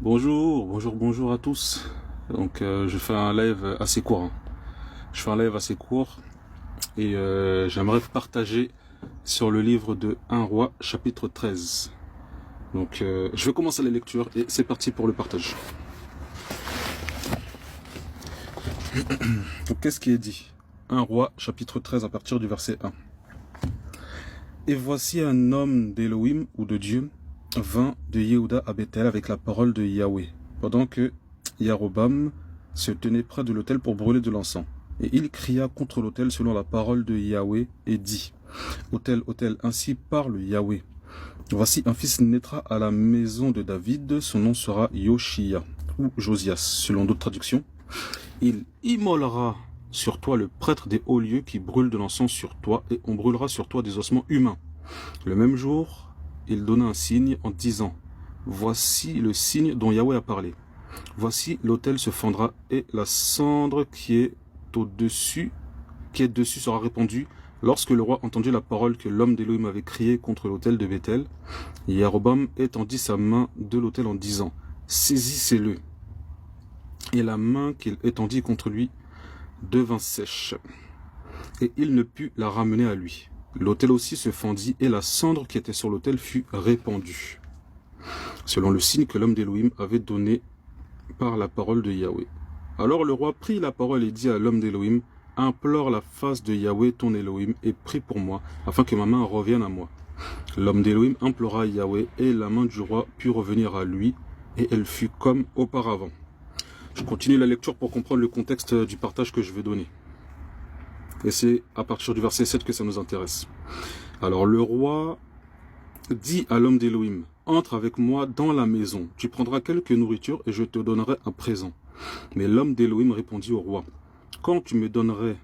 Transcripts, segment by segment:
Bonjour à tous. Donc je fais un live assez court. Je fais un live assez court et j'aimerais partager sur le livre de 1 roi chapitre 13. Donc je vais commencer la lecture et c'est parti pour le partage. Donc qu'est-ce qui est dit? 1 roi chapitre 13 à partir du verset 1. Et voici un homme d'Élohim ou de Dieu vint de Yehuda à Bethel avec la parole de Yahweh, pendant que Yarobam se tenait près de l'autel pour brûler de l'encens. Et il cria contre l'autel selon la parole de Yahweh et dit: Autel, autel, ainsi parle Yahweh. Voici un fils naîtra à la maison de David, son nom sera Yoshia, ou Josias, selon d'autres traductions. Il immolera sur toi le prêtre des hauts lieux qui brûle de l'encens sur toi, et on brûlera sur toi des ossements humains. Le même jour, il donna un signe en disant: Voici le signe dont Yahweh a parlé. Voici l'autel se fendra et la cendre qui est dessus sera répandue. Lorsque le roi entendit la parole que l'homme d'Élohim avait criée contre l'autel de Bethel, Yarobam étendit sa main de l'autel en disant: Saisissez-le. Et la main qu'il étendit contre lui devint sèche, et il ne put la ramener à lui. L'autel aussi se fendit, et la cendre qui était sur l'autel fut répandue, selon le signe que l'homme d'Élohim avait donné par la parole de Yahweh. Alors le roi prit la parole et dit à l'homme d'Élohim: Implore la face de Yahweh ton Élohim, et prie pour moi, afin que ma main revienne à moi. L'homme d'Élohim implora Yahweh, et la main du roi put revenir à lui, et elle fut comme auparavant. Je continue la lecture pour comprendre le contexte du partage que je vais donner. Et c'est à partir du verset 7 que ça nous intéresse. Alors le roi dit à l'homme d'Élohim: Entre avec moi dans la maison, tu prendras quelque nourriture et je te donnerai un présent. Mais l'homme d'Élohim répondit au roi: Quand tu me donnerais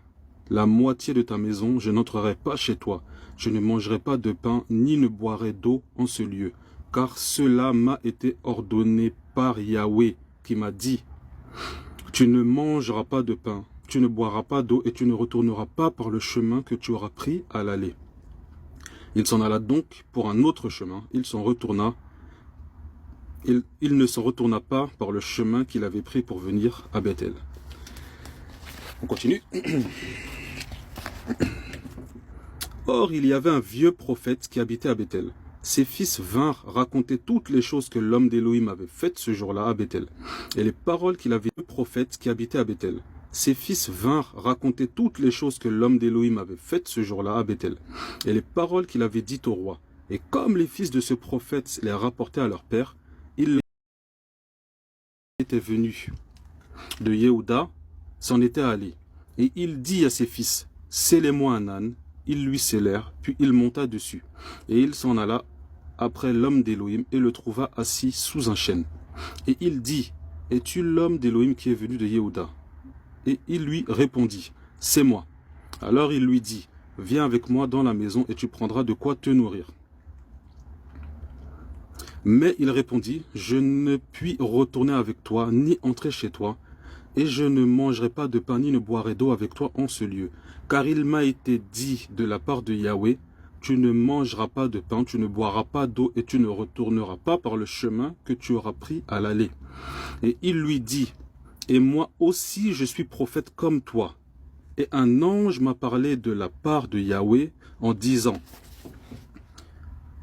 la moitié de ta maison, je n'entrerai pas chez toi, je ne mangerai pas de pain ni ne boirai d'eau en ce lieu, car cela m'a été ordonné par Yahweh, qui m'a dit: Tu ne mangeras pas de pain, tu ne boiras pas d'eau et tu ne retourneras pas par le chemin que tu auras pris à l'aller. Il s'en alla donc pour un autre chemin, il ne s'en retourna pas par le chemin qu'il avait pris pour venir à Bethel. On continue. Or, il y avait un vieux prophète qui habitait à Bethel. Ses fils vinrent raconter toutes les choses que l'homme d'Élohim avait faites ce jour-là à Bethel, et les paroles qu'il avait dit au prophète qui habitait à Bethel. Ses fils vinrent raconter toutes les choses que l'homme d'Élohim avait faites ce jour-là à Bethel, et les paroles qu'il avait dites au roi. Et comme les fils de ce prophète les rapportaient à leur père, il était venu de Yehuda, s'en était allé. Et il dit à ses fils: Scellez-moi un âne. Ils lui scellèrent, puis il monta dessus. Et il s'en alla après l'homme d'Élohim et le trouva assis sous un chêne. Et il dit: Es-tu l'homme d'Élohim qui est venu de Yehuda? Et il lui répondit: C'est moi. Alors il lui dit: Viens avec moi dans la maison et tu prendras de quoi te nourrir. Mais il répondit: Je ne puis retourner avec toi, ni entrer chez toi, et je ne mangerai pas de pain ni ne boirai d'eau avec toi en ce lieu. Car il m'a été dit de la part de Yahweh: Tu ne mangeras pas de pain, tu ne boiras pas d'eau, et tu ne retourneras pas par le chemin que tu auras pris à l'aller. Et il lui dit: Et moi aussi je suis prophète comme toi. Et un ange m'a parlé de la part de Yahweh en disant: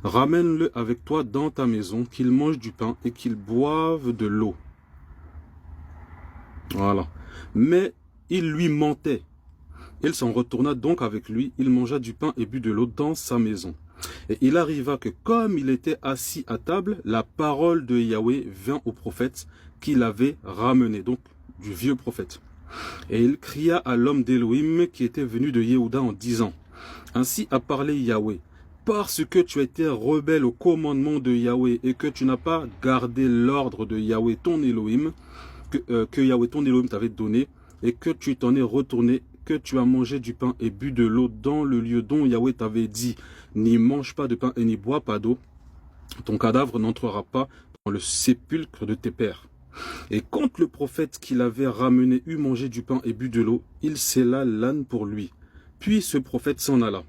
Ramène-le avec toi dans ta maison, qu'il mange du pain et qu'il boive de l'eau. Voilà. Mais il lui mentait. Il s'en retourna donc avec lui, il mangea du pain et but de l'eau dans sa maison. Et il arriva que comme il était assis à table, la parole de Yahweh vint au prophète qui l'avait ramené, donc du vieux prophète. Et il cria à l'homme d'Élohim qui était venu de Yehuda en disant: Ainsi a parlé Yahweh, parce que tu as été rebelle au commandement de Yahweh et que tu n'as pas gardé l'ordre de Yahweh ton Élohim, que Yahweh ton Élohim t'avait donné, et que tu t'en es retourné, que tu as mangé du pain et bu de l'eau dans le lieu dont Yahweh t'avait dit: N'y mange pas de pain et n'y bois pas d'eau, ton cadavre n'entrera pas dans le sépulcre de tes pères. Et quand le prophète qui l'avait ramené eut mangé du pain et bu de l'eau, il scella l'âne pour lui. Puis ce prophète s'en alla.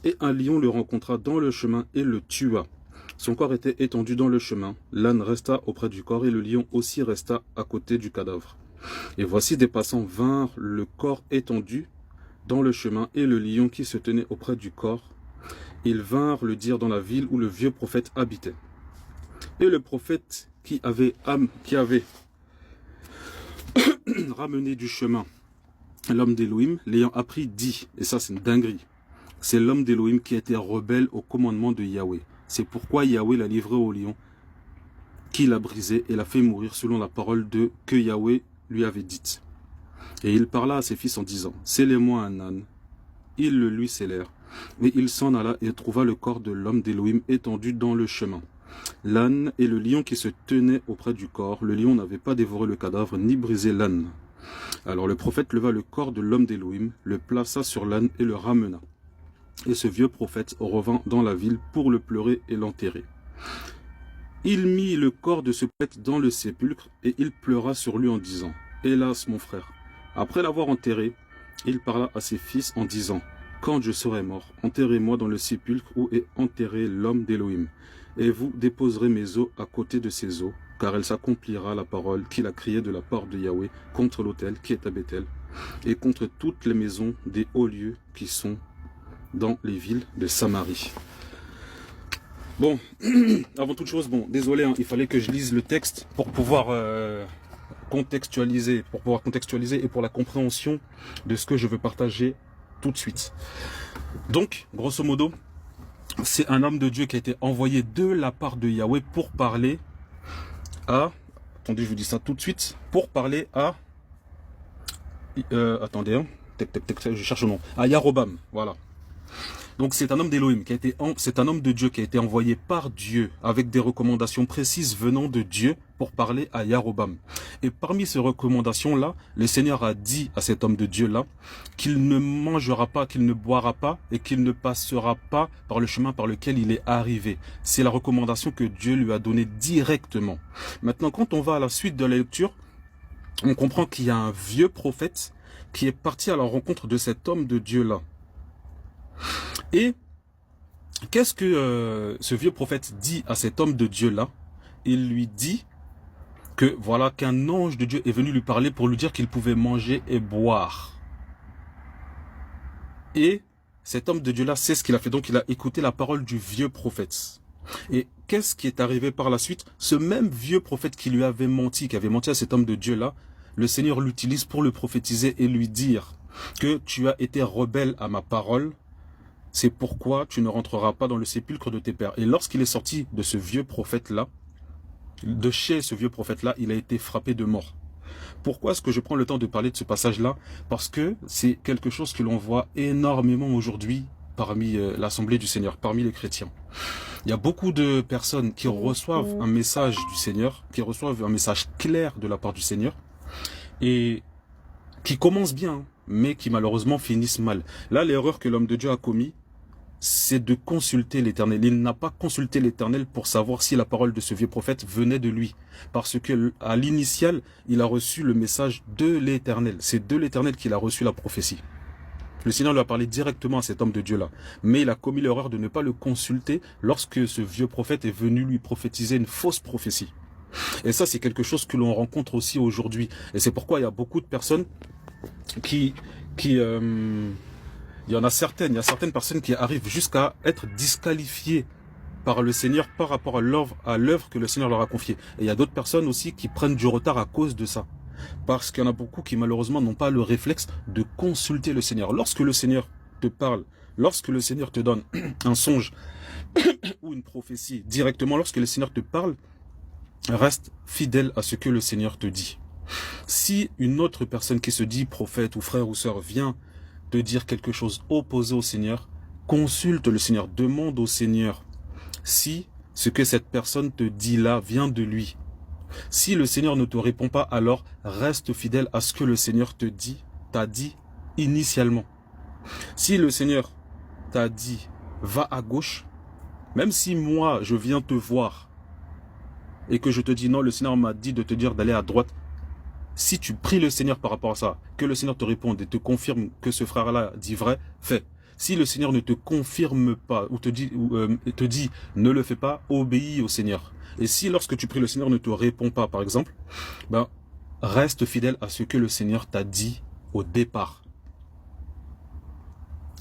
Et un lion le rencontra dans le chemin et le tua. Son corps était étendu dans le chemin. L'âne resta auprès du corps et le lion aussi resta à côté du cadavre. Et voici des passants vinrent le corps étendu dans le chemin et le lion qui se tenait auprès du corps. Ils vinrent le dire dans la ville où le vieux prophète habitait. Et le prophète qui avait ramené du chemin l'homme d'Élohim, l'ayant appris, dit, et ça c'est une dinguerie, c'est l'homme d'Élohim qui était rebelle au commandement de Yahweh. C'est pourquoi Yahweh l'a livré au lion, qui l'a brisé et l'a fait mourir selon la parole que Yahweh lui avait dite. Et il parla à ses fils en disant, scellez-moi un âne. Ils le lui scellèrent. Et il s'en alla et trouva le corps de l'homme d'Élohim étendu dans le chemin. L'âne et le lion qui se tenaient auprès du corps. Le lion n'avait pas dévoré le cadavre ni brisé l'âne. Alors le prophète leva le corps de l'homme d'Élohim, le plaça sur l'âne et le ramena. Et ce vieux prophète revint dans la ville pour le pleurer et l'enterrer. Il mit le corps de ce prophète dans le sépulcre et il pleura sur lui en disant, « Hélas, mon frère !» Après l'avoir enterré, il parla à ses fils en disant, « Quand je serai mort, enterrez-moi dans le sépulcre où est enterré l'homme d'Élohim, et vous déposerez mes os à côté de ses os, car elle s'accomplira la parole qu'il a criée de la part de Yahweh contre l'autel qui est à Bethel, et contre toutes les maisons des hauts lieux qui sont dans les villes de Samarie. » Bon, avant toute chose, désolé, il fallait que je lise le texte pour pouvoir contextualiser et pour la compréhension de ce que je veux partager tout de suite. Donc, grosso modo, c'est un homme de Dieu qui a été envoyé de la part de Yahweh pour parler à... Attendez, je vous dis ça tout de suite. Pour parler à... attendez, je cherche le nom. À Yarobam, voilà. Donc c'est un homme d'Élohim, c'est un homme de Dieu qui a été envoyé par Dieu avec des recommandations précises venant de Dieu pour parler à Yarobam. Et parmi ces recommandations-là, le Seigneur a dit à cet homme de Dieu-là qu'il ne mangera pas, qu'il ne boira pas et qu'il ne passera pas par le chemin par lequel il est arrivé. C'est la recommandation que Dieu lui a donnée directement. Maintenant, quand on va à la suite de la lecture, on comprend qu'il y a un vieux prophète qui est parti à la rencontre de cet homme de Dieu-là. Et qu'est-ce que ce vieux prophète dit à cet homme de Dieu-là? Il lui dit que voilà qu'un ange de Dieu est venu lui parler pour lui dire qu'il pouvait manger et boire. Et cet homme de Dieu-là sait ce qu'il a fait, donc il a écouté la parole du vieux prophète. Et qu'est-ce qui est arrivé par la suite? Ce même vieux prophète qui lui avait menti, qui avait menti à cet homme de Dieu-là, le Seigneur l'utilise pour le prophétiser et lui dire que tu as été rebelle à ma parole. C'est pourquoi tu ne rentreras pas dans le sépulcre de tes pères. Et lorsqu'il est sorti de ce vieux prophète-là, de chez ce vieux prophète-là, il a été frappé de mort. Pourquoi est-ce que je prends le temps de parler de ce passage-là? Parce que c'est quelque chose que l'on voit énormément aujourd'hui parmi l'Assemblée du Seigneur, parmi les chrétiens. Il y a beaucoup de personnes qui reçoivent un message du Seigneur, qui reçoivent un message clair de la part du Seigneur, et qui commencent bien, mais qui malheureusement finissent mal. Là, l'erreur que l'homme de Dieu a commis, c'est de consulter l'Éternel. Il n'a pas consulté l'Éternel pour savoir si la parole de ce vieux prophète venait de lui. Parce que à l'initial, il a reçu le message de l'Éternel. C'est de l'Éternel qu'il a reçu la prophétie. Le Seigneur lui a parlé directement à cet homme de Dieu-là. Mais il a commis l'erreur de ne pas le consulter lorsque ce vieux prophète est venu lui prophétiser une fausse prophétie. Et ça, c'est quelque chose que l'on rencontre aussi aujourd'hui. Et c'est pourquoi il y a beaucoup de personnes il y a certaines personnes qui arrivent jusqu'à être disqualifiées par le Seigneur par rapport à l'œuvre que le Seigneur leur a confiée. Et il y a d'autres personnes aussi qui prennent du retard à cause de ça. Parce qu'il y en a beaucoup qui malheureusement n'ont pas le réflexe de consulter le Seigneur. Lorsque le Seigneur te parle, lorsque le Seigneur te donne un songe ou une prophétie directement, lorsque le Seigneur te parle, reste fidèle à ce que le Seigneur te dit. Si une autre personne qui se dit prophète ou frère ou sœur vient te dire quelque chose opposé au Seigneur, consulte le Seigneur, demande au Seigneur si ce que cette personne te dit là vient de lui. Si le Seigneur ne te répond pas, alors reste fidèle à ce que le Seigneur t'a dit initialement. Si le Seigneur t'a dit va à gauche, même si moi je viens te voir et que je te dis non, le Seigneur m'a dit de te dire d'aller à droite, si tu pries le Seigneur par rapport à ça, que le Seigneur te réponde et te confirme que ce frère-là dit vrai, fais. Si le Seigneur ne te confirme pas ou te dit ne le fais pas, obéis au Seigneur. Et si lorsque tu pries le Seigneur ne te répond pas, par exemple, ben, reste fidèle à ce que le Seigneur t'a dit au départ.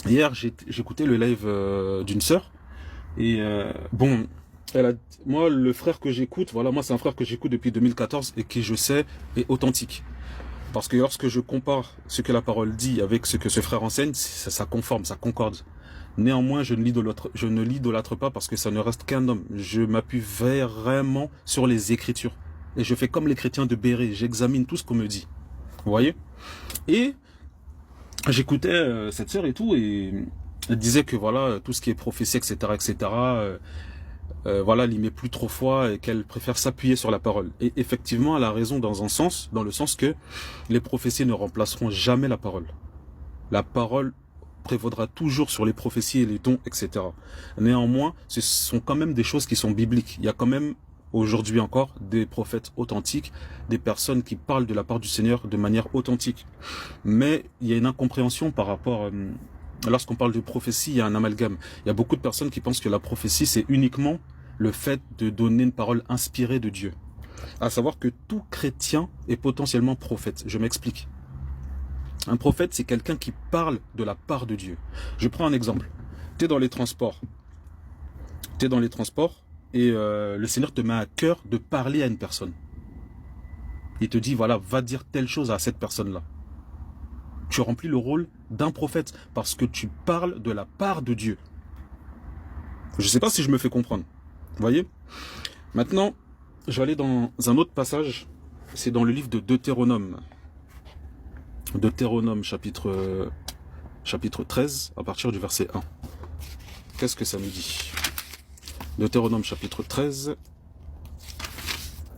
Hier, j'écoutais le live d'une sœur et bon, moi le frère que j'écoute, voilà, moi c'est un frère que j'écoute depuis 2014 et qui je sais est authentique. Parce que lorsque je compare ce que la parole dit avec ce que ce frère enseigne, ça conforme, ça concorde. Néanmoins, je ne l'idolâtre pas parce que ça ne reste qu'un homme. Je m'appuie vraiment sur les Écritures. Et je fais comme les chrétiens de Béret, j'examine tout ce qu'on me dit. Vous voyez? Et j'écoutais cette sœur et tout, et elle disait que voilà, tout ce qui est prophétie, etc., voilà, elle y met plus trop foi et qu'elle préfère s'appuyer sur la parole. Et effectivement, elle a raison dans le sens que les prophéties ne remplaceront jamais la parole. La parole prévaudra toujours sur les prophéties et les dons, etc. Néanmoins, ce sont quand même des choses qui sont bibliques. Il y a quand même, aujourd'hui encore, des prophètes authentiques, des personnes qui parlent de la part du Seigneur de manière authentique. Mais il y a une incompréhension par rapport... lorsqu'on parle de prophétie, il y a un amalgame. Il y a beaucoup de personnes qui pensent que la prophétie, c'est uniquement le fait de donner une parole inspirée de Dieu. À savoir que tout chrétien est potentiellement prophète. Je m'explique. Un prophète, c'est quelqu'un qui parle de la part de Dieu. Je prends un exemple. Tu es dans les transports. Et le Seigneur te met à cœur de parler à une personne. Il te dit, voilà, va dire telle chose à cette personne-là. Tu remplis le rôle d'un prophète parce que tu parles de la part de Dieu. Je ne sais pas si je me fais comprendre. Vous voyez? Maintenant, je vais aller dans un autre passage. C'est dans le livre de Deutéronome. Deutéronome chapitre 13, à partir du verset 1. Qu'est-ce que ça nous dit? Deutéronome chapitre 13,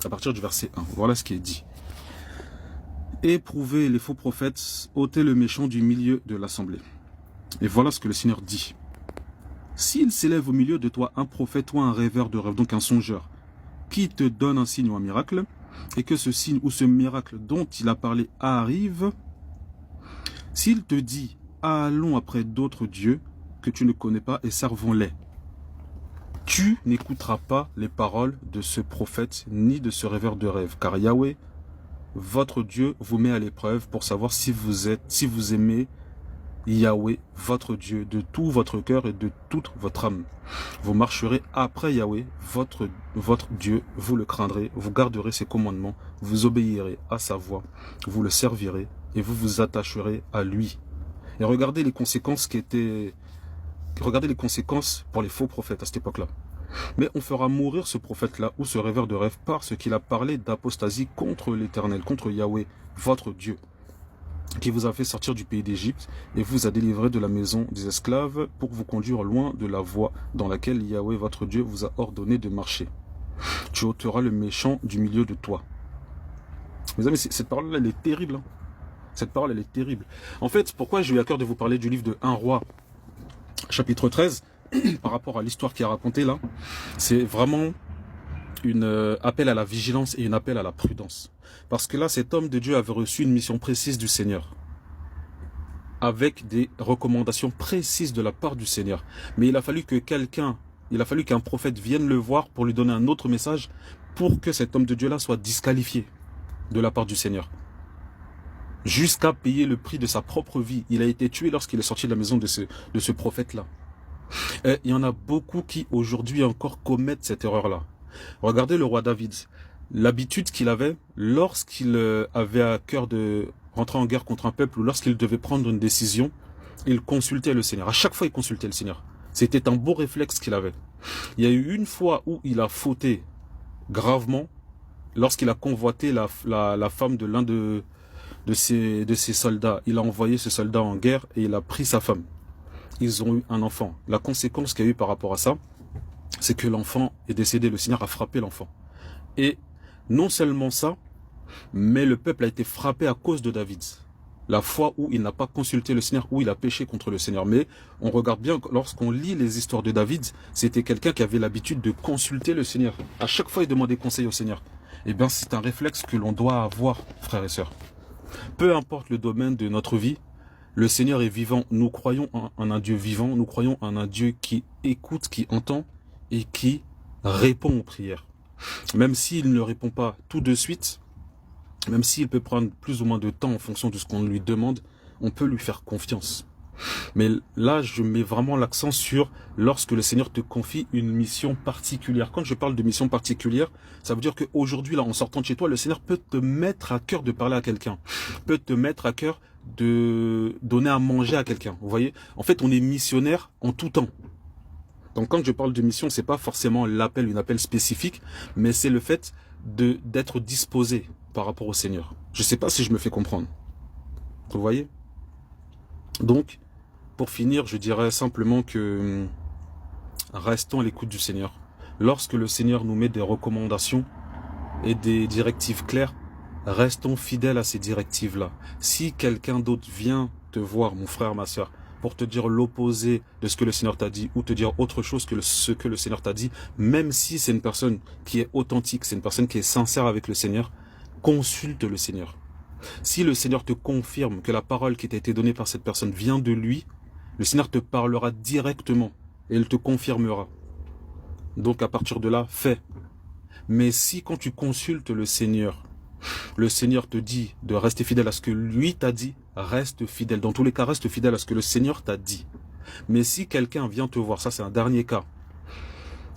à partir du verset 1. Voilà ce qui est dit. Éprouvez les faux prophètes, ôtez le méchant du milieu de l'assemblée. Et voilà ce que le Seigneur dit. S'il s'élève au milieu de toi un prophète ou un rêveur de rêve, donc un songeur, qui te donne un signe ou un miracle, et que ce signe ou ce miracle dont il a parlé arrive, s'il te dit « Allons après d'autres dieux que tu ne connais pas et servons-les », tu n'écouteras pas les paroles de ce prophète ni de ce rêveur de rêve, car Yahweh, votre Dieu, vous met à l'épreuve pour savoir si vous aimez Yahweh, votre Dieu, de tout votre cœur et de toute votre âme. Vous marcherez après Yahweh, votre Dieu, vous le craindrez, vous garderez ses commandements, vous obéirez à sa voix, vous le servirez et vous vous attacherez à lui. Et regardez les conséquences regardez les conséquences pour les faux prophètes à cette époque-là. Mais on fera mourir ce prophète-là ou ce rêveur de rêve parce qu'il a parlé d'apostasie contre l'Éternel, contre Yahweh, votre Dieu, qui vous a fait sortir du pays d'Égypte et vous a délivré de la maison des esclaves pour vous conduire loin de la voie dans laquelle Yahweh, votre Dieu, vous a ordonné de marcher. Tu ôteras le méchant du milieu de toi. Mes amis, cette parole-là, elle est terrible. Hein. Cette parole, elle est terrible. En fait, pourquoi j'ai eu à cœur de vous parler du livre de 1 Roi, chapitre 13, par rapport à l'histoire qui est racontée là, c'est vraiment un appel à la vigilance et un appel à la prudence. Parce que là, cet homme de Dieu avait reçu une mission précise du Seigneur, avec des recommandations précises de la part du Seigneur. Mais il a fallu qu'un prophète vienne le voir pour lui donner un autre message, pour que cet homme de Dieu là soit disqualifié de la part du Seigneur. Jusqu'à payer le prix de sa propre vie. Il a été tué lorsqu'il est sorti de la maison de ce prophète-là. Il y en a beaucoup qui aujourd'hui encore commettent cette erreur-là. Regardez le roi David. L'habitude qu'il avait lorsqu'il avait à cœur de rentrer en guerre contre un peuple ou lorsqu'il devait prendre une décision, il consultait le Seigneur. À chaque fois, il consultait le Seigneur. C'était un beau réflexe qu'il avait. Il y a eu une fois où il a fauté gravement lorsqu'il a convoité la femme de l'un de ses soldats. Il a envoyé ce soldat en guerre et il a pris sa femme. Ils ont eu un enfant. La conséquence qu'il y a eu par rapport à ça, c'est que l'enfant est décédé. Le Seigneur a frappé l'enfant. Et non seulement ça, mais le peuple a été frappé à cause de David. La fois où il n'a pas consulté le Seigneur, où il a péché contre le Seigneur. Mais on regarde bien, lorsqu'on lit les histoires de David, c'était quelqu'un qui avait l'habitude de consulter le Seigneur. À chaque fois, il demandait conseil au Seigneur. Eh bien, c'est un réflexe que l'on doit avoir, frères et sœurs. Peu importe le domaine de notre vie, Le Seigneur est vivant. Nous croyons en un Dieu vivant. Nous croyons en un Dieu qui écoute, qui entend et qui répond aux prières. Même s'il ne répond pas tout de suite, même s'il peut prendre plus ou moins de temps en fonction de ce qu'on lui demande, on peut lui faire confiance. Mais là, je mets vraiment l'accent sur lorsque le Seigneur te confie une mission particulière. Quand je parle de mission particulière, ça veut dire qu'aujourd'hui, là, en sortant de chez toi, le Seigneur peut te mettre à cœur de parler à quelqu'un, peut te mettre à cœur de donner à manger à quelqu'un. Vous voyez, en fait, on est missionnaire en tout temps. Donc, quand je parle de mission, c'est pas forcément l'appel, un appel spécifique, mais c'est le fait d'être disposé par rapport au Seigneur. Je sais pas si je me fais comprendre. Vous voyez? Donc, pour finir, je dirais simplement que restons à l'écoute du Seigneur. Lorsque le Seigneur nous met des recommandations et des directives claires, restons fidèles à ces directives-là. Si quelqu'un d'autre vient te voir, mon frère, ma soeur, pour te dire l'opposé de ce que le Seigneur t'a dit, ou te dire autre chose que ce que le Seigneur t'a dit, même si c'est une personne qui est authentique, c'est une personne qui est sincère avec le Seigneur, consulte le Seigneur. Si le Seigneur te confirme que la parole qui t'a été donnée par cette personne vient de lui, le Seigneur te parlera directement et il te confirmera. Donc à partir de là, fais. Mais si quand tu consultes le Seigneur te dit de rester fidèle à ce que lui t'a dit, reste fidèle. Dans tous les cas, reste fidèle à ce que le Seigneur t'a dit. Mais si quelqu'un vient te voir, ça c'est un dernier cas,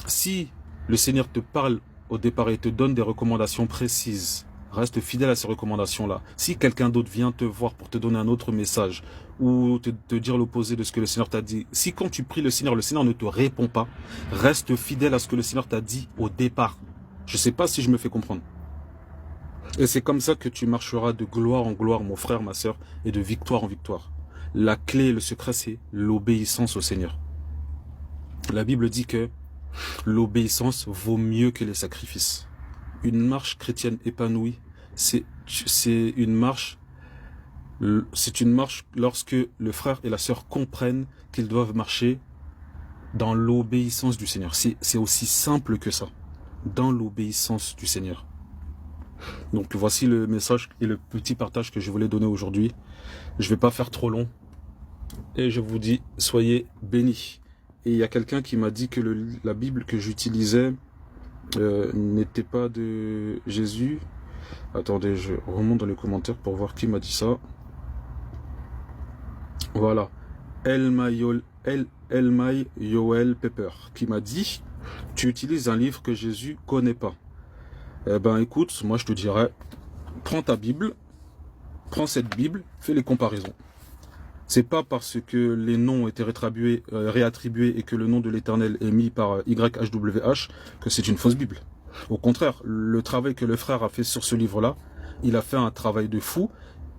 si le Seigneur te parle au départ et te donne des recommandations précises, reste fidèle à ces recommandations-là. Si quelqu'un d'autre vient te voir pour te donner un autre message ou te dire l'opposé de ce que le Seigneur t'a dit, si quand tu pries le Seigneur ne te répond pas, reste fidèle à ce que le Seigneur t'a dit au départ. Je ne sais pas si je me fais comprendre. Et c'est comme ça que tu marcheras de gloire en gloire, mon frère, ma sœur, et de victoire en victoire. La clé et le secret, c'est l'obéissance au Seigneur. La Bible dit que l'obéissance vaut mieux que les sacrifices. Une marche chrétienne épanouie, c'est une marche lorsque le frère et la sœur comprennent qu'ils doivent marcher dans l'obéissance du Seigneur. C'est aussi simple que ça, dans l'obéissance du Seigneur. Donc voici le message et le petit partage que je voulais donner aujourd'hui. Je ne vais pas faire trop long et je vous dis, soyez bénis. Et il y a quelqu'un qui m'a dit que la Bible que j'utilisais n'était pas de Jésus. Attendez, je remonte dans les commentaires pour voir qui m'a dit ça. Voilà. Elmay Yoel Pepper qui m'a dit, tu utilises un livre que Jésus connaît pas. Eh ben écoute, moi je te dirais, prends ta Bible, prends cette Bible, fais les comparaisons. C'est pas parce que les noms ont été réattribués et que le nom de l'Éternel est mis par YHWH que c'est une fausse Bible. Au contraire, le travail que le frère a fait sur ce livre-là, il a fait un travail de fou.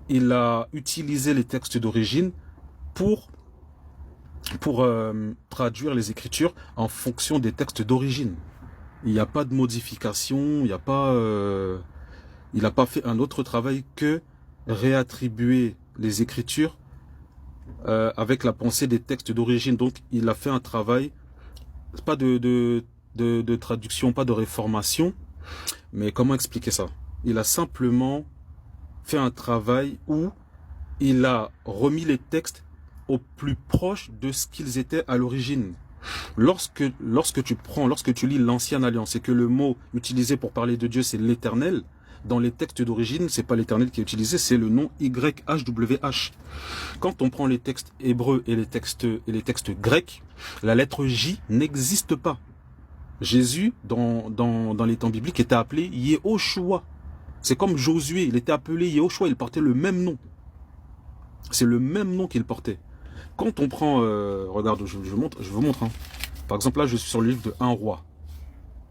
Il a utilisé les textes d'origine pour traduire les Écritures en fonction des textes d'origine. Il n'y a pas de modification, il n'a pas fait un autre travail que réattribuer les Écritures avec la pensée des textes d'origine. Donc il a fait un travail, pas de traduction, pas de réformation, mais comment expliquer ça? Il a simplement fait un travail où il a remis les textes au plus proche de ce qu'ils étaient à l'origine. Lorsque tu lis l'Ancienne Alliance et que le mot utilisé pour parler de Dieu c'est l'Éternel, dans les textes d'origine, c'est pas l'Éternel qui est utilisé, c'est le nom YHWH. Quand on prend les textes hébreux et les textes grecs, la lettre J n'existe pas. Jésus, dans les temps bibliques, était appelé Yehoshua. C'est comme Josué, il était appelé Yehoshua, il portait le même nom. C'est le même nom qu'il portait. Quand on prend, regarde, je vous montre. Hein. Par exemple, là, je suis sur le livre de 1 roi.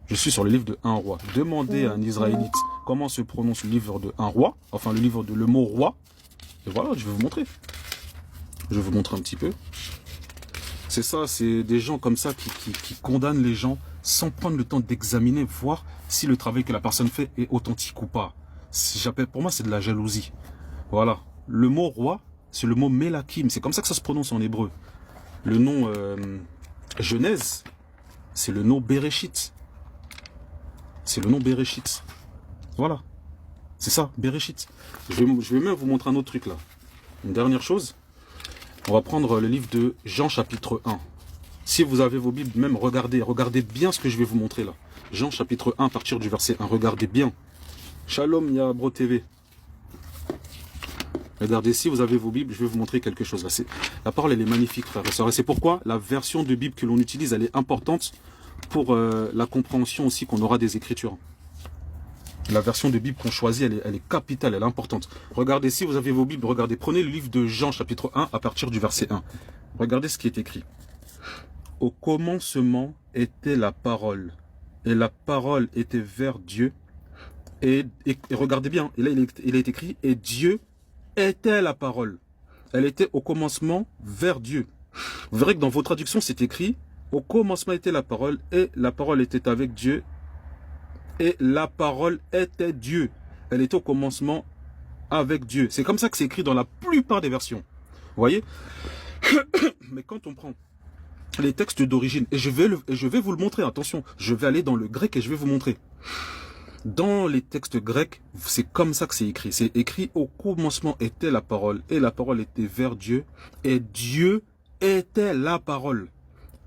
Je suis sur le livre de 1 roi. Demandez à un Israélite comment se prononce le livre de 1 roi, enfin le mot roi. Et voilà, je vais vous montrer. Je vais vous montrer un petit peu. C'est ça, c'est des gens comme ça qui condamnent les gens sans prendre le temps d'examiner, voir si le travail que la personne fait est authentique ou pas. Pour moi, c'est de la jalousie. Voilà. Le mot roi, c'est le mot Melakim. C'est comme ça que ça se prononce en hébreu. Le nom Genèse, c'est le nom Bereshit. C'est le nom Bereshit. Voilà. C'est ça, Bereshit. Je vais même vous montrer un autre truc là. Une dernière chose. On va prendre le livre de Jean chapitre 1. Si vous avez vos Bibles, même regardez bien ce que je vais vous montrer là. Jean chapitre 1 à partir du verset 1. Regardez bien. Shalom Yabro TV. Regardez, si vous avez vos Bibles, je vais vous montrer quelque chose. Là, la parole, elle est magnifique, frères et sœurs. Et c'est pourquoi la version de Bible que l'on utilise, elle est importante pour la compréhension aussi qu'on aura des Écritures. La version de Bible qu'on choisit, elle est capitale, elle est importante. Regardez, si vous avez vos Bibles, regardez, prenez le livre de Jean, chapitre 1, à partir du verset 1. Regardez ce qui est écrit. Au commencement était la parole, et la parole était vers Dieu. Et regardez bien, et là il est écrit, et Dieu était la parole. Elle était au commencement vers Dieu. Vous verrez que dans vos traductions, c'est écrit, au commencement était la parole, et la parole était avec Dieu, et la parole était Dieu. Elle était au commencement avec Dieu. C'est comme ça que c'est écrit dans la plupart des versions. Vous voyez? Mais quand on prend les textes d'origine, et je vais vous le montrer, attention, je vais aller dans le grec et je vais vous montrer. Dans les textes grecs, c'est comme ça que c'est écrit. C'est écrit, au commencement était la parole, et la parole était vers Dieu, et Dieu était la parole.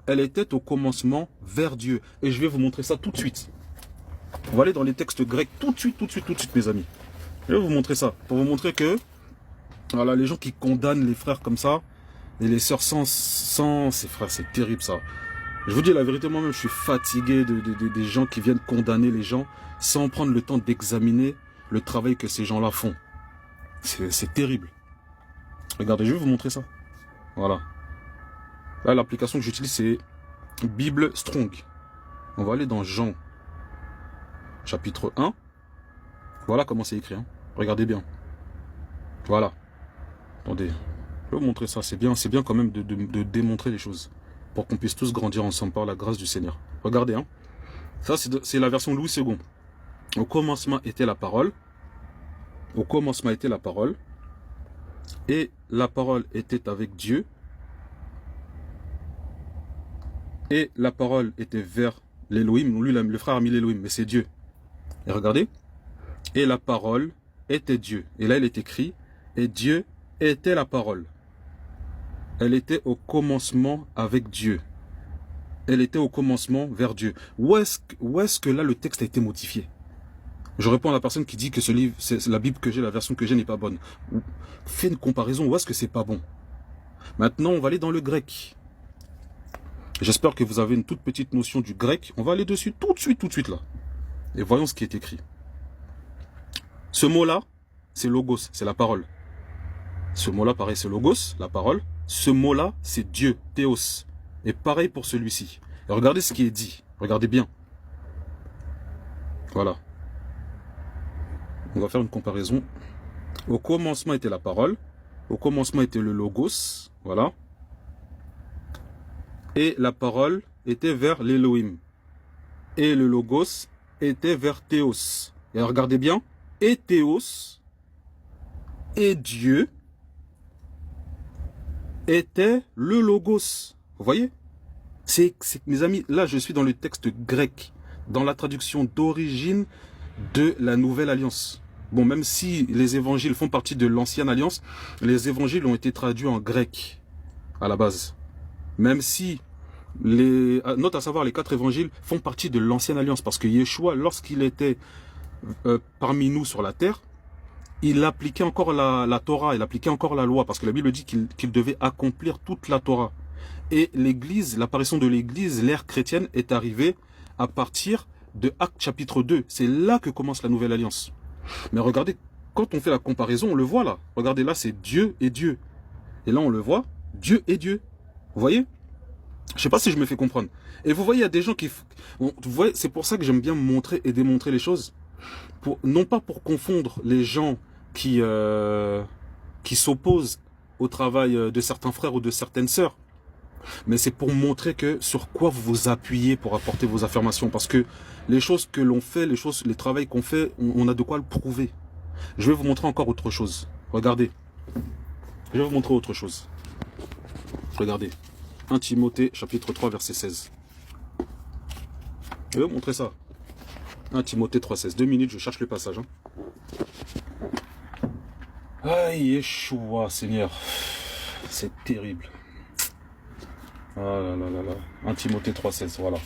Elle était au commencement vers Dieu. Et je vais vous montrer ça tout de suite. On va aller dans les textes grecs tout de suite, mes amis. Je vais vous montrer ça, pour vous montrer que, voilà, les gens qui condamnent les frères comme ça, et les sœurs sans ces frères, c'est terrible ça. Je vous dis la vérité, moi-même, je suis fatigué des gens qui viennent condamner les gens sans prendre le temps d'examiner le travail que ces gens-là font. C'est terrible. Regardez, je vais vous montrer ça. Voilà. Là, l'application que j'utilise, c'est Bible Strong. On va aller dans Jean, chapitre 1. Voilà comment c'est écrit. Hein. Regardez bien. Voilà. Attendez. Je vais vous montrer ça. C'est bien quand même de démontrer les choses. Pour qu'on puisse tous grandir ensemble par la grâce du Seigneur. Regardez, hein. Ça, c'est la version Louis II. Au commencement était la parole. Au commencement était la parole. Et la parole était avec Dieu. Et la parole était vers l'Élohim. Lui, le frère a mis l'Élohim, mais c'est Dieu. Et regardez. Et la parole était Dieu. Et là, il est écrit. Et Dieu était la parole. Elle était au commencement avec Dieu. Elle était au commencement vers Dieu. Où est-ce que là le texte a été modifié? Je réponds à la personne qui dit que ce livre, c'est la Bible que j'ai, la version que j'ai n'est pas bonne. Fais une comparaison, où est-ce que c'est pas bon? Maintenant, on va aller dans le grec. J'espère que vous avez une toute petite notion du grec. On va aller dessus tout de suite là. Et voyons ce qui est écrit. Ce mot-là, c'est logos, c'est la parole. Ce mot-là, pareil, c'est logos, la parole. Ce mot-là, c'est Dieu, théos. Et pareil pour celui-ci. Et regardez ce qui est dit. Regardez bien. Voilà. On va faire une comparaison. Au commencement était la parole. Au commencement était le logos. Voilà. Et la parole était vers l'Élohim. Et le logos était vers théos. Et regardez bien. Et théos et Dieu était le logos. Vous voyez? Mes amis, là je suis dans le texte grec, dans la traduction d'origine de la Nouvelle Alliance. Bon, même si les évangiles font partie de l'Ancienne Alliance, les évangiles ont été traduits en grec à la base. Même si, note à savoir, les 4 évangiles font partie de l'Ancienne Alliance, parce que Yeshua, lorsqu'il était parmi nous sur la terre, il appliquait encore la Torah, il appliquait encore la loi, parce que la Bible dit qu'il devait accomplir toute la Torah. Et l'Église, l'apparition de l'Église, l'ère chrétienne, est arrivée à partir de Actes chapitre 2. C'est là que commence la Nouvelle Alliance. Mais regardez, quand on fait la comparaison, on le voit là. Regardez là, c'est Dieu et Dieu. Et là, on le voit, Dieu et Dieu. Vous voyez? Je ne sais pas si je me fais comprendre. Et vous voyez, il y a des gens qui... Vous voyez, c'est pour ça que j'aime bien montrer et démontrer les choses. Non pas pour confondre les gens qui s'opposent au travail de certains frères ou de certaines sœurs. Mais c'est pour montrer que sur quoi vous vous appuyez pour apporter vos affirmations. Parce que les choses que l'on fait, les travails qu'on fait, on a de quoi le prouver. Je vais vous montrer encore autre chose. Regardez. Je vais vous montrer autre chose. Regardez. 1 Timothée, chapitre 3, verset 16. Je vais vous montrer ça. 1 Timothée 3, 16. 2 minutes, je cherche le passage. Aïe, Yeshua, Seigneur. c'est terrible. Ah là là là là. 1 Timothée 3,16, voilà.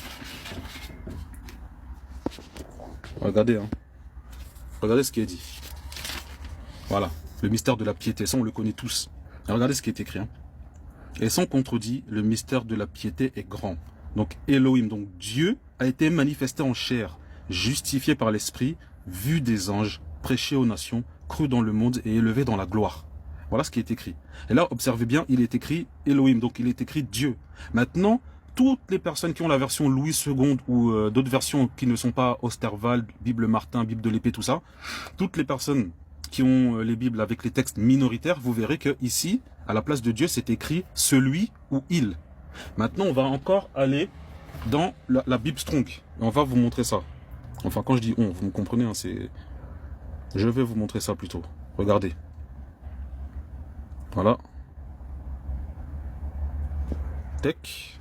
Regardez, hein. Regardez ce qui est dit. Voilà. Le mystère de la piété, ça on le connaît tous. Et regardez ce qui est écrit. Hein. Et sans contredit, le mystère de la piété est grand. Donc Elohim, donc Dieu, a été manifesté en chair, justifié par l'Esprit, vu des anges, prêché aux nations, cru dans le monde et élevé dans la gloire. Voilà ce qui est écrit. Et là, observez bien, il est écrit Elohim, donc il est écrit Dieu. Maintenant, toutes les personnes qui ont la version Louis II ou d'autres versions qui ne sont pas Osterwald, Bible Martin, Bible de l'épée, tout ça, toutes les personnes qui ont les Bibles avec les textes minoritaires, vous verrez que ici, à la place de Dieu, c'est écrit celui ou il. Maintenant, on va encore aller dans la Bible Strong. Et on va vous montrer ça. Enfin, quand je dis on, vous me comprenez, hein, c'est... Je vais vous montrer ça plutôt. Regardez. Voilà. Tac.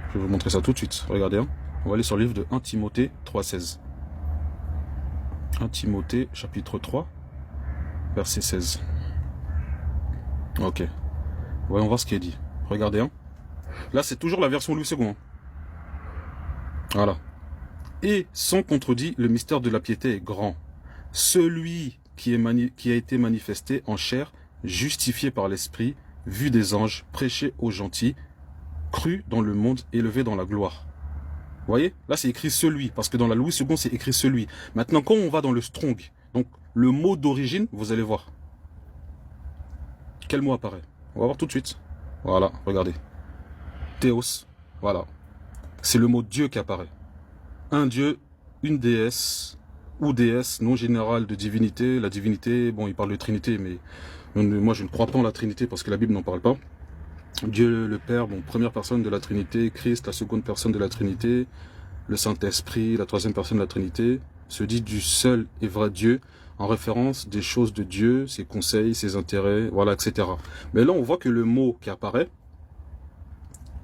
Je vais vous montrer ça tout de suite. Regardez. Hein. On va aller sur le livre de 1 Timothée 3,16. 1 Timothée, chapitre 3, verset 16. Ok. Voyons voir ce qui est dit. Regardez. Hein. Là, c'est toujours la version Louis II. Hein. Voilà. Et sans contredit, le mystère de la piété est grand. Celui qui a été manifesté en chair, justifié par l'Esprit, vu des anges, prêché aux gentils, cru dans le monde, élevé dans la gloire. Vous voyez? Là, c'est écrit celui, parce que dans la Louis II, c'est écrit celui. Maintenant, quand on va dans le Strong, donc le mot d'origine, vous allez voir. Quel mot apparaît? On va voir tout de suite. Voilà, regardez. Théos, voilà. C'est le mot Dieu qui apparaît. Un Dieu, une déesse, ou déesse, nom général de divinité. La divinité, bon, il parle de Trinité, mais moi, je ne crois pas en la Trinité parce que la Bible n'en parle pas. Dieu le Père, bon, première personne de la Trinité, Christ, la seconde personne de la Trinité, le Saint-Esprit, la troisième personne de la Trinité, se dit du seul et vrai Dieu, en référence des choses de Dieu, ses conseils, ses intérêts, voilà, etc. Mais là, on voit que le mot qui apparaît,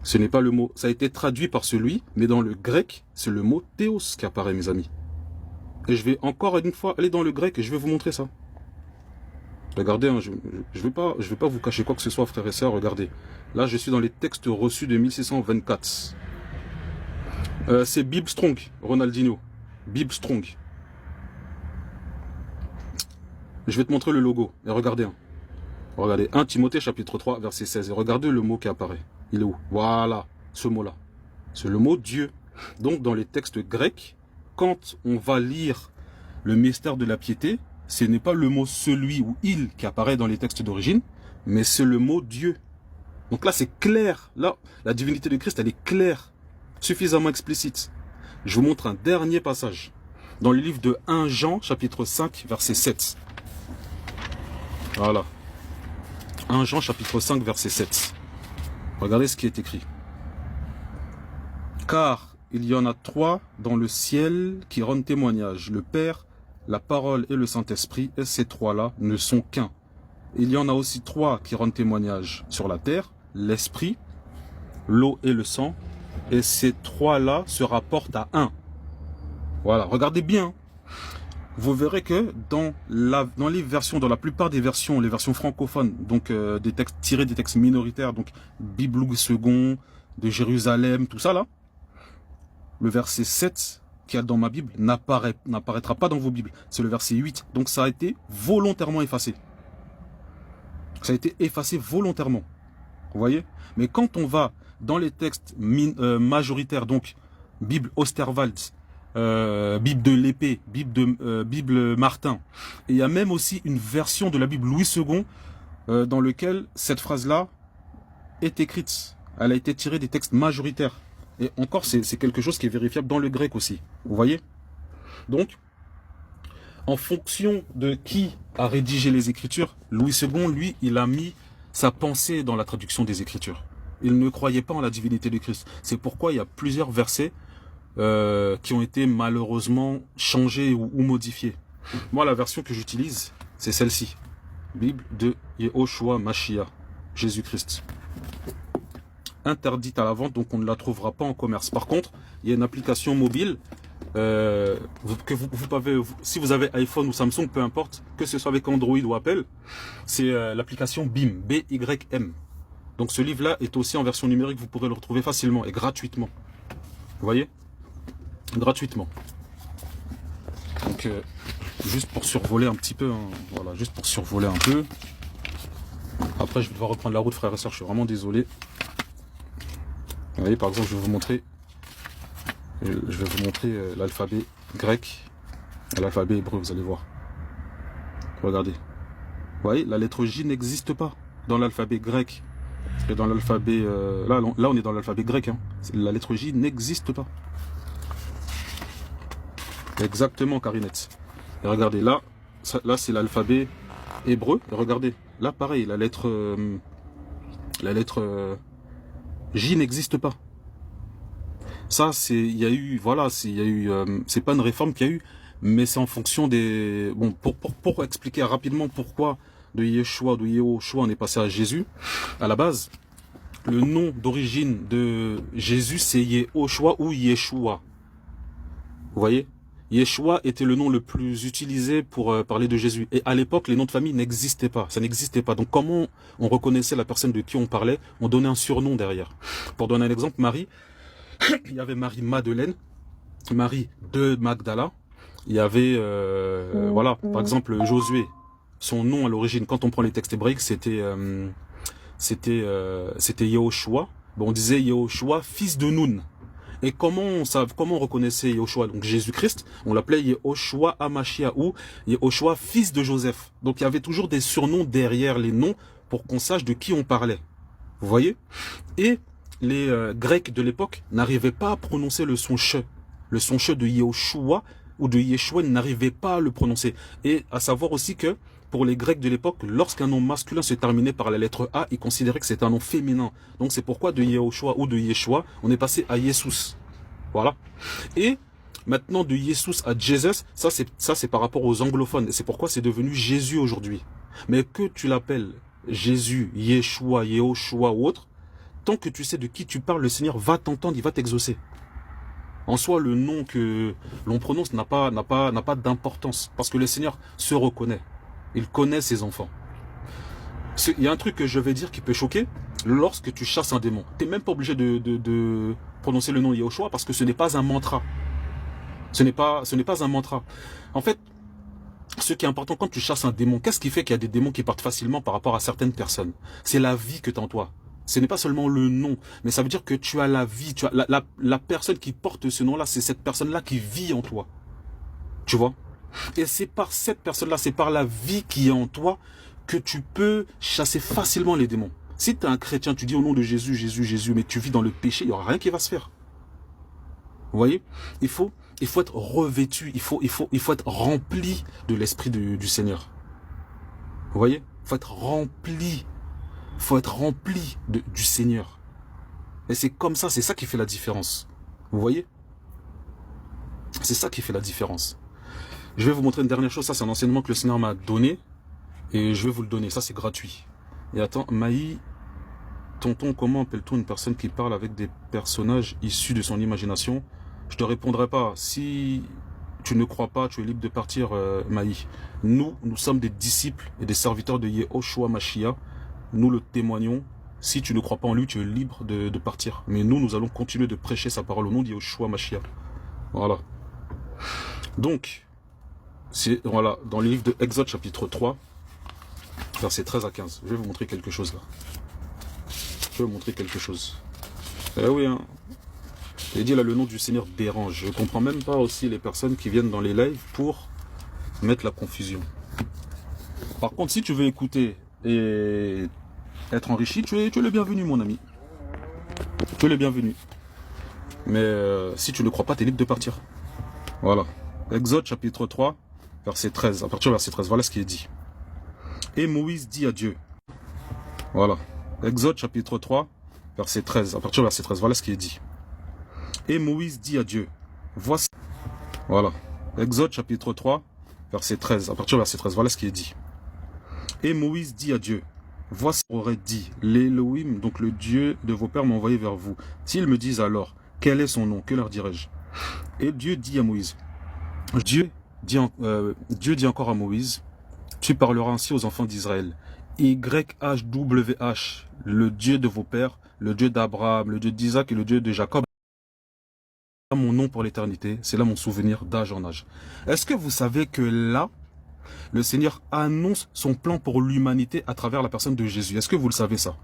ce n'est pas le mot, ça a été traduit par celui, mais dans le grec, c'est le mot théos qui apparaît, mes amis. Et je vais encore une fois aller dans le grec et je vais vous montrer ça. Regardez, hein, je vais pas vous cacher quoi que ce soit, frères et sœurs, regardez. Là, je suis dans les textes reçus de 1624. C'est Bible Strong, Ronaldinho. Bible Strong. Je vais te montrer le logo. Et regardez. Hein. Regardez. 1 Timothée chapitre 3, verset 16. Et regardez le mot qui apparaît. Il est où? Voilà, ce mot-là. C'est le mot Dieu. Donc, dans les textes grecs, quand on va lire le mystère de la piété, ce n'est pas le mot celui ou il qui apparaît dans les textes d'origine, mais c'est le mot Dieu. Donc là, c'est clair. Là, la divinité de Christ, elle est claire, suffisamment explicite. Je vous montre un dernier passage. Dans le livre de 1 Jean, chapitre 5, verset 7. Voilà. 1 Jean, chapitre 5, verset 7. Regardez ce qui est écrit. Car il y en a 3 dans le ciel qui rendent témoignage. Le Père, la parole et le Saint-Esprit, et ces 3-là ne sont qu'un. Il y en a aussi 3 qui rendent témoignage sur la terre, l'Esprit, l'eau et le sang, et ces 3-là se rapportent à un. Voilà, regardez bien. Vous verrez que dans les versions, dans la plupart des versions, les versions francophones, donc des textes tirés des textes minoritaires, donc Bible Louis II, de Jérusalem, tout ça là, le verset 7 qu'il y a dans ma Bible n'apparaîtra pas dans vos Bibles. C'est le verset 8. Donc ça a été volontairement effacé. Ça a été effacé volontairement. Vous voyez? Mais quand on va dans les textes majoritaires, donc Bible Osterwald, Bible de l'épée, Bible Martin, et il y a même aussi une version de la Bible Louis II dans lequel cette phrase-là est écrite. Elle a été tirée des textes majoritaires. Et encore, c'est quelque chose qui est vérifiable dans le grec aussi. Vous voyez? Donc, en fonction de qui a rédigé les Écritures, Louis II, lui, il a mis sa pensée dans la traduction des Écritures. Il ne croyait pas en la divinité de Christ. C'est pourquoi il y a plusieurs versets qui ont été malheureusement changés ou modifiés. Moi, la version que j'utilise, c'est celle-ci. Bible de Yehoshua Mashiach, Jésus-Christ. Interdite à la vente, donc on ne la trouvera pas en commerce. Par contre, il y a une application mobile si vous avez iPhone ou Samsung, peu importe, que ce soit avec Android ou Apple, c'est l'application BIM, B-Y-M. Donc ce livre-là est aussi en version numérique, vous pourrez le retrouver facilement et gratuitement. Vous voyez? Gratuitement. Donc juste pour survoler un petit peu, hein, voilà, juste pour survoler un peu. Après je vais devoir reprendre la route, frères et sœurs, je suis vraiment désolé. Vous voyez, par exemple, je vais vous montrer l'alphabet grec et l'alphabet hébreu, vous allez voir. Regardez. Vous voyez, la lettre J n'existe pas dans l'alphabet grec. Et dans l'alphabet... là, on est dans l'alphabet grec. Hein. La lettre J n'existe pas. Exactement, Karinette. Et regardez, là c'est l'alphabet hébreu. Et regardez, là, pareil, la lettre J n'existe pas. Ça, il y a eu, voilà, c'est pas une réforme qu'il y a eu, mais c'est en fonction des... Bon, pour expliquer rapidement pourquoi de Yeshua, de Yehoshua, on est passé à Jésus, à la base, le nom d'origine de Jésus, c'est Yehoshua ou Yeshua. Vous voyez? Yeshua était le nom le plus utilisé pour parler de Jésus. Et à l'époque, les noms de famille n'existaient pas. Ça n'existait pas. Donc, comment on reconnaissait la personne de qui on parlait? On donnait un surnom derrière. Pour donner un exemple, Marie, il y avait Marie-Madeleine, Marie de Magdala. Il y avait, voilà, par exemple, Josué. Son nom à l'origine, quand on prend les textes hébraïques, c'était Yehoshua. Bon, on disait Yehoshua, fils de Nun. Et comment on reconnaissait Yehoshua? Donc Jésus-Christ, on l'appelait Yehoshua Amashia ou Yehoshua, fils de Joseph. Donc il y avait toujours des surnoms derrière les noms pour qu'on sache de qui on parlait. Vous voyez? Et les Grecs de l'époque n'arrivaient pas à prononcer le son che. Le son che de Yehoshua ou de Yeshua, ils n'arrivaient pas à le prononcer. Et à savoir aussi que pour les Grecs de l'époque, lorsqu'un nom masculin se terminait par la lettre A, ils considéraient que c'était un nom féminin. Donc c'est pourquoi de Yehoshua ou de Yeshua, on est passé à Jesus. Voilà. Et maintenant de Jesus à Jesus, ça c'est par rapport aux anglophones. Et c'est pourquoi c'est devenu Jésus aujourd'hui. Mais que tu l'appelles Jésus, Yeshua, Yehoshua ou autre, tant que tu sais de qui tu parles, le Seigneur va t'entendre, il va t'exaucer. En soi, le nom que l'on prononce n'a pas d'importance. Parce que le Seigneur se reconnaît. Il connaît ses enfants. Il y a un truc que je vais dire qui peut choquer. Lorsque tu chasses un démon, tu n'es même pas obligé de prononcer le nom Yehoshua parce que ce n'est pas un mantra. Ce n'est pas un mantra. En fait, ce qui est important quand tu chasses un démon, qu'est-ce qui fait qu'il y a des démons qui partent facilement par rapport à certaines personnes? C'est la vie que tu as en toi. Ce n'est pas seulement le nom, mais ça veut dire que tu as la vie. Tu as la personne qui porte ce nom-là, c'est cette personne-là qui vit en toi. Tu vois? Et c'est par cette personne-là, c'est par la vie qui est en toi que tu peux chasser facilement les démons. Si tu es un chrétien, tu dis au nom de Jésus, Jésus, Jésus, mais tu vis dans le péché, il n'y aura rien qui va se faire. Vous voyez? Il faut être revêtu, il faut être rempli de l'esprit du Seigneur. Vous voyez? Il faut être rempli du Seigneur. Et c'est comme ça, c'est ça qui fait la différence. Vous voyez? C'est ça qui fait la différence. Je vais vous montrer une dernière chose, ça c'est un enseignement que le Seigneur m'a donné. Et je vais vous le donner, ça c'est gratuit. Et attends, Maï, tonton, comment appelle-t-on une personne qui parle avec des personnages issus de son imagination? Je te répondrai pas. Si tu ne crois pas, tu es libre de partir, Maï. Nous sommes des disciples et des serviteurs de Yehoshua Mashiach. Nous le témoignons. Si tu ne crois pas en lui, tu es libre de partir. Mais nous allons continuer de prêcher sa parole au nom de Yehoshua Mashiach. Voilà. Donc, c'est voilà, dans le livre de Exode chapitre 3, versets 13 à 15. Je vais vous montrer quelque chose là. Je vais vous montrer quelque chose. Eh oui, hein. J'ai dit là, le nom du Seigneur dérange. Je ne comprends même pas aussi les personnes qui viennent dans les lives pour mettre la confusion. Par contre, si tu veux écouter et être enrichi, tu es le bienvenu, mon ami. Tu es le bienvenu. Mais si tu ne crois pas, tu es libre de partir. Voilà. Exode chapitre 3, verset 13. À partir du verset 13, voilà ce qui est dit. Et Moïse dit à Dieu. Voilà. Exode chapitre 3, verset 13. À partir du verset 13, voilà ce qui est dit. Et Moïse dit à Dieu. Voici. Voilà. Exode chapitre 3, verset 13. À partir du verset 13, voilà ce qui est dit. Et Moïse dit à Dieu. Voici aurait dit, l'Élohim, donc le Dieu de vos pères m'a envoyé vers vous. S'ils me disent alors, quel est son nom, que leur dirai-je? Et Dieu dit à Moïse, Dieu dit encore à Moïse, tu parleras ainsi aux enfants d'Israël. YHWH, le Dieu de vos pères, le Dieu d'Abraham, le Dieu d'Isaac et le Dieu de Jacob. C'est là mon nom pour l'éternité, c'est là mon souvenir d'âge en âge. Est-ce que vous savez que là, le Seigneur annonce son plan pour l'humanité à travers la personne de Jésus? Est-ce que vous le savez ça?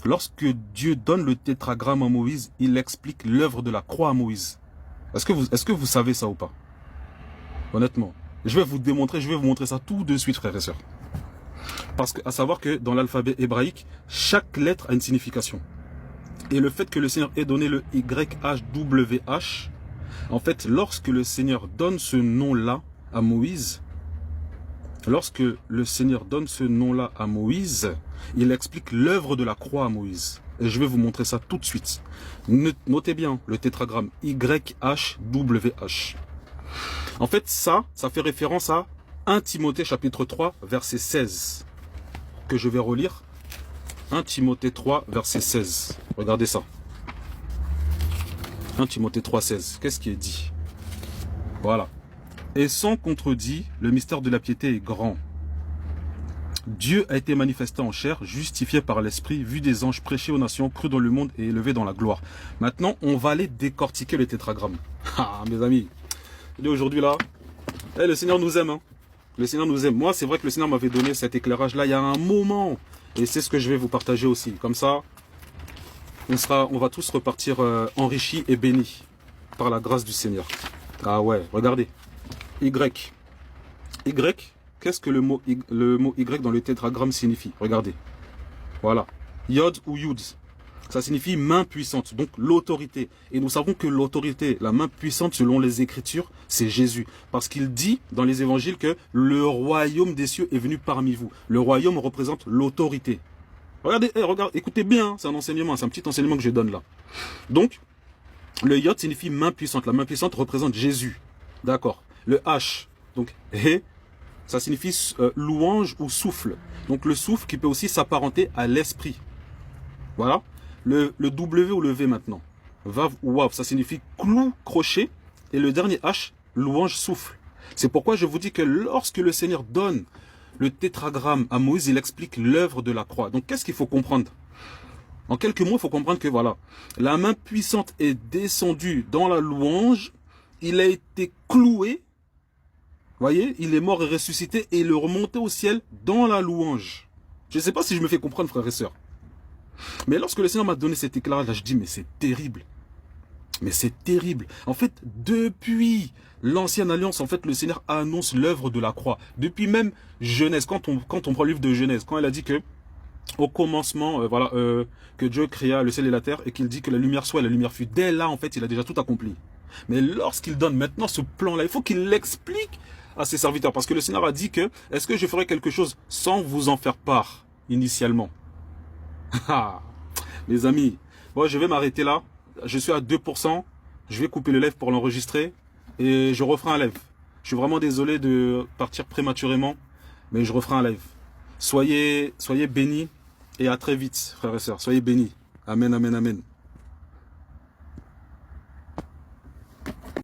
Lorsque Dieu donne le tétragramme à Moïse, il explique l'œuvre de la croix à Moïse. Est-ce que vous savez ça ou pas? Honnêtement, je vais vous montrer ça tout de suite, frères et sœurs. Parce que, à savoir que dans l'alphabet hébraïque, chaque lettre a une signification. Et le fait que le Seigneur ait donné le YHWH, en fait, lorsque le Seigneur donne ce nom-là à Moïse, il explique l'œuvre de la croix à Moïse. Et je vais vous montrer ça tout de suite. Notez bien le tétragramme YHWH. En fait, ça fait référence à 1 Timothée chapitre 3, verset 16, que je vais relire. 1 Timothée 3, verset 16. Regardez ça. 1 Timothée 3, 16. Qu'est-ce qui est dit? Voilà. Et sans contredit, le mystère de la piété est grand. Dieu a été manifesté en chair, justifié par l'Esprit, vu des anges, prêché aux nations, cru dans le monde et élevé dans la gloire. Maintenant, on va aller décortiquer le tétragramme. Ah, mes amis. Et aujourd'hui là, le Seigneur nous aime. Hein. Le Seigneur nous aime. Moi, c'est vrai que le Seigneur m'avait donné cet éclairage-là il y a un moment. Et c'est ce que je vais vous partager aussi. Comme ça, on va tous repartir enrichis et bénis par la grâce du Seigneur. Ah ouais, regardez. Y. Y, qu'est-ce que le mot Y dans le tétragramme signifie? Regardez. Voilà. Yod ou Yud. Ça signifie main puissante, donc l'autorité. Et nous savons que l'autorité, la main puissante selon les Écritures, c'est Jésus. Parce qu'il dit dans les évangiles que le royaume des cieux est venu parmi vous. Le royaume représente l'autorité. Regardez, écoutez bien, hein, c'est un enseignement, c'est un petit enseignement que je donne là. Donc, le Yod signifie main puissante. La main puissante représente Jésus. D'accord. Le H, donc He, ça signifie louange ou souffle. Donc le souffle qui peut aussi s'apparenter à l'esprit. Voilà. Le W ou le V maintenant. Vav ou Wav, ça signifie clou, crochet. Et le dernier H, louange, souffle. C'est pourquoi je vous dis que lorsque le Seigneur donne le tétragramme à Moïse, il explique l'œuvre de la croix. Donc qu'est-ce qu'il faut comprendre? En quelques mots, il faut comprendre que voilà, la main puissante est descendue dans la louange. Il a été cloué. Voyez, il est mort et ressuscité et il est remonté au ciel dans la louange. Je ne sais pas si je me fais comprendre, frères et sœurs. Mais lorsque le Seigneur m'a donné cet éclairage, là, je dis, mais c'est terrible. Mais c'est terrible. En fait, depuis l'ancienne alliance, en fait, le Seigneur annonce l'œuvre de la croix. Depuis même Genèse, quand on prend le livre de Genèse, quand il a dit que, au commencement, que Dieu créa le ciel et la terre et qu'il dit que la lumière soit et la lumière fut. Dès là, en fait, il a déjà tout accompli. Mais lorsqu'il donne maintenant ce plan-là, il faut qu'il l'explique à ses serviteurs. Parce que le Seigneur a dit que, est-ce que je ferai quelque chose sans vous en faire part, initialement? Mes amis, bon, je vais m'arrêter là. Je suis à 2%. Je vais couper le live pour l'enregistrer. Et je referai un live. Je suis vraiment désolé de partir prématurément. Mais je referai un live. Soyez bénis. Et à très vite, frères et sœurs. Soyez bénis. Amen, amen, amen.